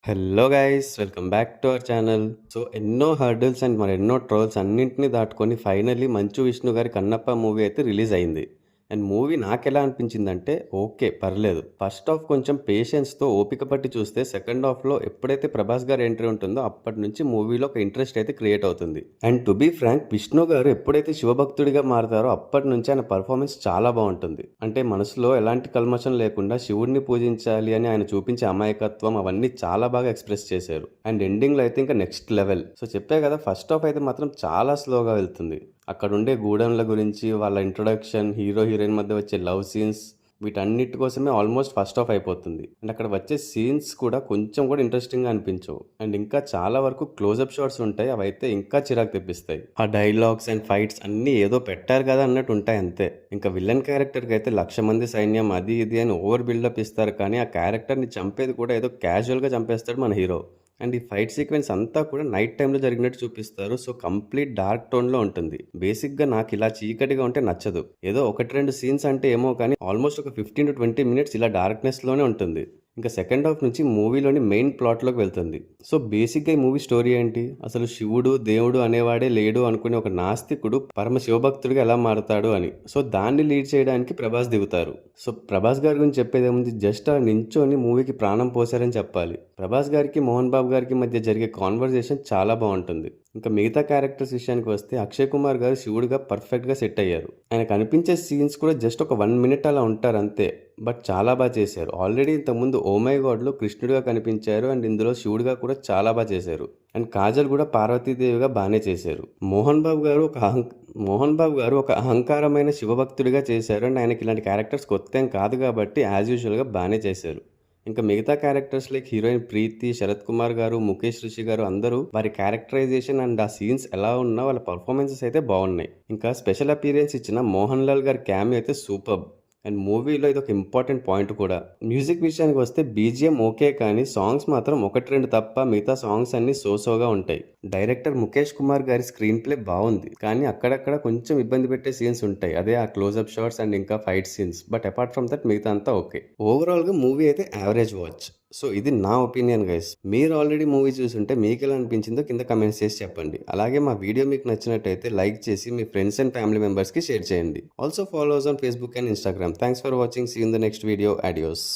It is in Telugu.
Hello guys, welcome back to our channel. So ఎన్నో హర్డిల్స్ అండ్ మరెన్నో ట్రోల్స్ అన్నింటినీ దాటుకొని ఫైనల్లీ మంచు విష్ణు గారి కన్నప్ప మూవీ అయితే రిలీజ్ అయింది. అండ్ మూవీ నాకెలా అనిపించిందంటే ఓకే, పర్లేదు. ఫస్ట్ హాఫ్ కొంచెం పేషెన్స్తో ఓపిక పట్టి చూస్తే సెకండ్ హాఫ్లో ఎప్పుడైతే ప్రభాస్ గారు ఎంట్రీ ఉంటుందో అప్పటి నుంచి మూవీలో ఒక ఇంట్రెస్ట్ అయితే క్రియేట్ అవుతుంది. And to be frank, Vishnu గారు ఎప్పుడైతే శివభక్తుడిగా మారతారో అప్పటి నుంచి ఆయన పర్ఫార్మెన్స్ చాలా బాగుంటుంది. అంటే మనసులో ఎలాంటి కల్మషం లేకుండా శివుడిని పూజించాలి అని ఆయన చూపించే అమాయకత్వం అవన్నీ చాలా బాగా ఎక్స్ప్రెస్ చేశారు. అండ్ ఎండింగ్లో అయితే ఇంకా నెక్స్ట్ లెవెల్. సో చెప్పే కదా, ఫస్ట్ హాఫ్ అయితే మాత్రం చాలా స్లోగా వెళ్తుంది. అక్కడ ఉండే గూడెంల గురించి, వాళ్ళ ఇంట్రొడక్షన్, హీరో హీరోయిన్ మధ్య వచ్చే లవ్ సీన్స్, వీటన్నిటి కోసమే ఆల్మోస్ట్ ఫస్ట్ హాఫ్ అయిపోతుంది. అండ్ అక్కడ వచ్చే సీన్స్ కూడా కొంచెం కూడా ఇంట్రెస్టింగ్గా అనిపించవు. అండ్ ఇంకా చాలా వరకు క్లోజప్ షాట్స్ ఉంటాయి, అవైతే ఇంకా చిరాకు తెప్పిస్తాయి. ఆ డైలాగ్స్ అండ్ ఫైట్స్ అన్నీ ఏదో పెట్టారు కదా అన్నట్టు ఉంటాయి అంతే. ఇంకా విలన్ క్యారెక్టర్కి అయితే 1,00,000 మంది సైన్యం అది ఇది అని ఓవర్ బిల్డప్ ఇస్తారు, కానీ ఆ క్యారెక్టర్ని చంపేది కూడా ఏదో క్యాజువల్గా చంపేస్తాడు మన హీరో. అండ్ ఈ ఫైట్ సీక్వెన్స్ అంతా కూడా నైట్ టైంలో జరిగినట్టు చూపిస్తారు. సో కంప్లీట్ డార్క్ టోన్లో ఉంటుంది. బేసిక్గా నాకు ఇలా చీకటిగా ఉంటే నచ్చదు. ఏదో 1-2 సీన్స్ అంటే ఏమో, కానీ ఆల్మోస్ట్ ఒక 15 to 20 మినిట్స్ ఇలా డార్క్నెస్లోనే ఉంటుంది. ఇంకా సెకండ్ హాఫ్ నుంచి మూవీలోని మెయిన్ ప్లాట్లోకి వెళ్తుంది. సో బేసిక్గా ఈ మూవీ స్టోరీ ఏంటి? అసలు శివుడు దేవుడు అనేవాడే లేడు అనుకునే ఒక నాస్తికుడు పరమ శివభక్తుడిగా ఎలా మారుతాడు అని. సో దాన్ని లీడ్ చేయడానికి ప్రభాస్ దిగుతారు. సో ప్రభాస్ గారి గురించి చెప్పేది ఏముంది, జస్ట్ అలా నించోని మూవీకి ప్రాణం పోసారని చెప్పాలి. ప్రభాస్ గారికి మోహన్ బాబు గారికి మధ్య జరిగే కాన్వర్జేషన్ చాలా బాగుంటుంది. ఇంకా మిగతా క్యారెక్టర్స్ విషయానికి వస్తే అక్షయ్ కుమార్ గారు శివుడిగా పర్ఫెక్ట్గా సెట్ అయ్యారు. ఆయన కనిపించే సీన్స్ కూడా జస్ట్ ఒక 1 minute అలా ఉంటారు అంతే, బట్ చాలా బాగా చేశారు. ఆల్రెడీ ఇంతకుముందు ఓ మై గాడ్లో కృష్ణుడిగా కనిపించారు, అండ్ ఇందులో శివుడిగా కూడా చాలా బాగా చేశారు. అండ్ కాజల్ కూడా పార్వతీదేవిగా బాగానే చేశారు. మోహన్ బాబు గారు ఒక అహంకారమైన శివభక్తుడిగా చేశారు, అండ్ ఆయనకి ఇలాంటి క్యారెక్టర్స్ కొత్త ఏం కాదు కాబట్టి యాజ్ యూజువల్గా బాగానే చేశారు. ఇంకా మిగతా క్యారెక్టర్స్ లైక్ హీరోయిన్ ప్రీతి, శరత్ కుమార్ గారు, ముఖేష్ రిషి గారు అందరూ వారి క్యారెక్టరైజేషన్ అండ్ ఆ సీన్స్ ఎలా ఉన్నా వాళ్ళ పర్ఫార్మెన్సెస్ అయితే బాగున్నాయి. ఇంకా స్పెషల్ అపీరియన్స్ ఇచ్చిన మోహన్ లాల్ గారి క్యామియో అయితే సూపర్. అండ్ మూవీలో ఇది ఒక ఇంపార్టెంట్ పాయింట్ కూడా. మ్యూజిక్ విషయానికి వస్తే బీజిఎం ఓకే, కానీ సాంగ్స్ మాత్రం 1-2 తప్ప మిగతా సాంగ్స్ అన్ని సోగా ఉంటాయి. డైరెక్టర్ ముఖేష్ కుమార్ గారి స్క్రీన్ ప్లే బాగుంది, కానీ అక్కడక్కడ కొంచెం ఇబ్బంది పెట్టే సీన్స్ ఉంటాయి. అదే ఆ క్లోజ్అప్ షాట్స్ అండ్ ఇంకా fight scenes. But apart from that మిగతా అంతా ఓకే. ఓవరాల్గా మూవీ అయితే యావరేజ్ వాచ్. సో ఇది నా ఒపీనియన్ గైస్. మీరు ఆల్రెడీ మూవీ చూసుంటే మీకు ఎలా అనిపించిందో కింద కమెంట్స్ చేసి చెప్పండి. అలాగే మా వీడియో మీకు నచ్చినట్టయితే లైక్ చేసి మీ ఫ్రెండ్స్ అండ్ ఫ్యామిలీ మెంబర్స్కి షేర్ చేయండి. Also follow us on Facebook and Instagram. Thanks for watching. See in the next video. Adios.